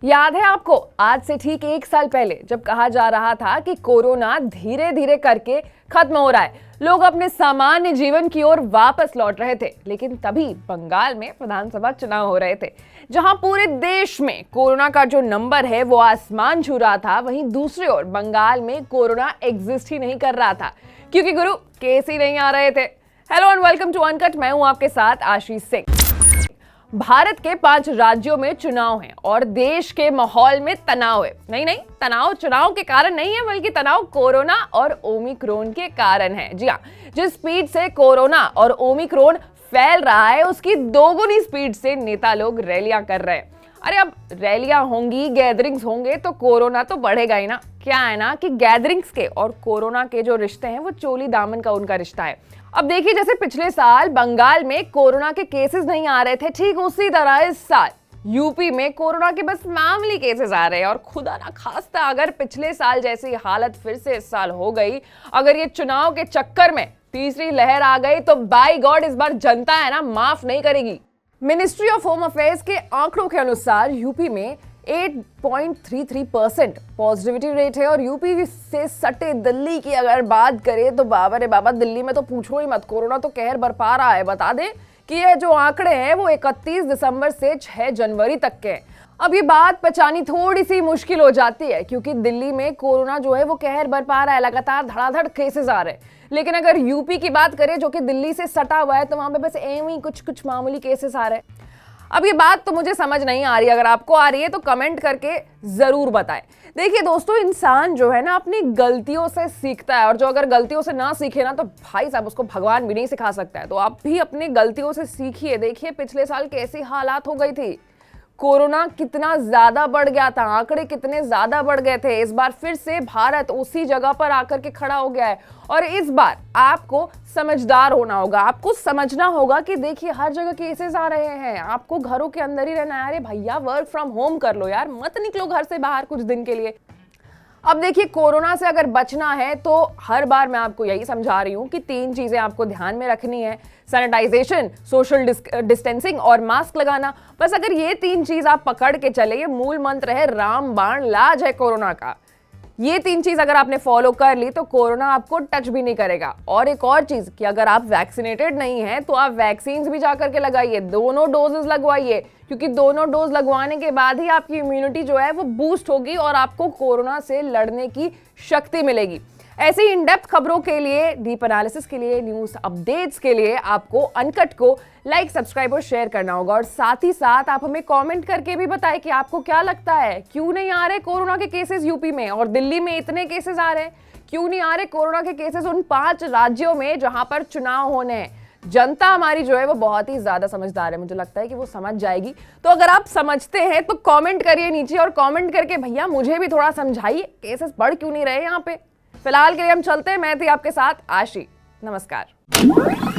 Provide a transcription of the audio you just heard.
याद है आपको, आज से ठीक 1 साल पहले जब कहा जा रहा था कि कोरोना धीरे धीरे करके खत्म हो रहा है, लोग अपने सामान्य जीवन की ओर वापस लौट रहे थे। लेकिन तभी बंगाल में विधानसभा चुनाव हो रहे थे, जहां पूरे देश में कोरोना का जो नंबर है वो आसमान छू रहा था। वहीं दूसरी ओर बंगाल में कोरोना एग्जिस्ट ही नहीं कर रहा था, क्योंकि गुरु केस ही नहीं आ रहे थे। Hello and welcome to uncut, मैं हूं आपके साथ आशीष सिंह। भारत के 5 राज्यों में चुनाव है और देश के माहौल में तनाव है। नहीं, तनाव चुनाव के कारण नहीं है, बल्कि तनाव कोरोना और ओमिक्रॉन के कारण है। जी हाँ, जिस स्पीड से कोरोना और ओमिक्रॉन फैल रहा है, उसकी दोगुनी स्पीड से नेता लोग रैलियां कर रहे हैं। अरे अब रैलियां होंगी, गैदरिंग्स होंगे तो कोरोना तो बढ़ेगा ही ना। क्या है ना कि गैदरिंग्स के और कोरोना के जो रिश्ते हैं वो चोली दामन का उनका रिश्ता है। अब देखिए, जैसे पिछले साल बंगाल में कोरोना के केसेस नहीं आ रहे थे, ठीक उसी तरह इस साल यूपी में कोरोना के बस मामूली केसेस आ रहे हैं। और खुदा ना खास्ता अगर पिछले साल जैसी हालत फिर से इस साल हो गई, अगर ये चुनाव के चक्कर में तीसरी लहर आ गई, तो बाय गॉड इस बार जनता है ना माफ नहीं करेगी। मिनिस्ट्री ऑफ होम अफेयर्स के आंकड़ों के अनुसार यूपी में 8.33% पॉजिटिविटी रेट है। और यूपी से सटे दिल्ली की अगर बात करें तो बाबा रे बाबा, दिल्ली में तो पूछो ही मत, कोरोना तो कहर बरपा रहा है। बता दें कि ये जो आंकड़े हैं वो 31 दिसंबर से 6 जनवरी तक के हैं। अब ये बात पहचानी थोड़ी सी मुश्किल हो जाती है, क्योंकि दिल्ली में कोरोना जो है वो कहर बरपा रहा है, लगातार धड़ाधड़ केसेस आ रहे हैं। लेकिन अगर यूपी की बात करें, जो कि दिल्ली से सटा हुआ है, तो वहां पे बस एवं ही कुछ मामूली केसेस आ रहे हैं। अब ये बात तो मुझे समझ नहीं आ रही, अगर आपको आ रही है तो कमेंट करके जरूर बताएं। देखिए दोस्तों, इंसान जो है ना अपनी गलतियों से सीखता है, और जो अगर गलतियों से ना सीखे ना, तो भाई साहब उसको भगवान भी नहीं सिखा सकता है। तो आप भी अपनी गलतियों से सीखिए। देखिए पिछले साल कैसी हालात हो गई थी, कोरोना कितना ज्यादा बढ़ गया था, आंकड़े कितने ज्यादा बढ़ गए थे। इस बार फिर से भारत उसी जगह पर आकर के खड़ा हो गया है। और इस बार आपको समझदार होना होगा, आपको समझना होगा कि देखिए हर जगह केसेस आ रहे हैं, आपको घरों के अंदर ही रहना है। अरे भैया, वर्क फ्रॉम होम कर लो यार, मत निकलो घर से बाहर कुछ दिन के लिए। अब देखिए, कोरोना से अगर बचना है तो हर बार मैं आपको यही समझा रही हूं कि 3 चीजें आपको ध्यान में रखनी है: सैनिटाइजेशन, सोशल डिस्टेंसिंग और मास्क लगाना। बस अगर ये 3 चीज आप पकड़ के चले, ये मूल मंत्र है, राम बाण लाज है कोरोना का। ये 3 चीज अगर आपने फॉलो कर ली तो कोरोना आपको टच भी नहीं करेगा। और एक और चीज कि अगर आप वैक्सीनेटेड नहीं हैं तो आप वैक्सीन भी जाकर के लगाइए, दोनों डोजेस लगवाइए, क्योंकि दोनों डोज लगवाने के बाद ही आपकी इम्यूनिटी जो है वो बूस्ट होगी और आपको कोरोना से लड़ने की शक्ति मिलेगी। ऐसी इन डेप्थ खबरों के लिए, डीप एनालिसिस के लिए, न्यूज अपडेट्स के लिए आपको अनकट को लाइक, सब्सक्राइब और शेयर करना होगा। और साथ ही साथ आप हमें कमेंट करके भी बताएं कि आपको क्या लगता है, क्यों नहीं आ रहे कोरोना के केसेस यूपी में, और दिल्ली में इतने केसेस आ रहे हैं, क्यों नहीं आ रहे कोरोना के केसेस उन 5 राज्यों में जहां पर चुनाव होने हैं। जनता हमारी जो है वो बहुत ही ज्यादा समझदार है, मुझे लगता है कि वो समझ जाएगी। तो अगर आप समझते हैं तो कमेंट करिए नीचे, और कमेंट करके भैया मुझे भी थोड़ा समझाइए, केसेस बढ़ क्यों नहीं रहे यहाँ पे। फिलहाल के लिए हम चलते हैं। मैं थी आपके साथ आशी। नमस्कार।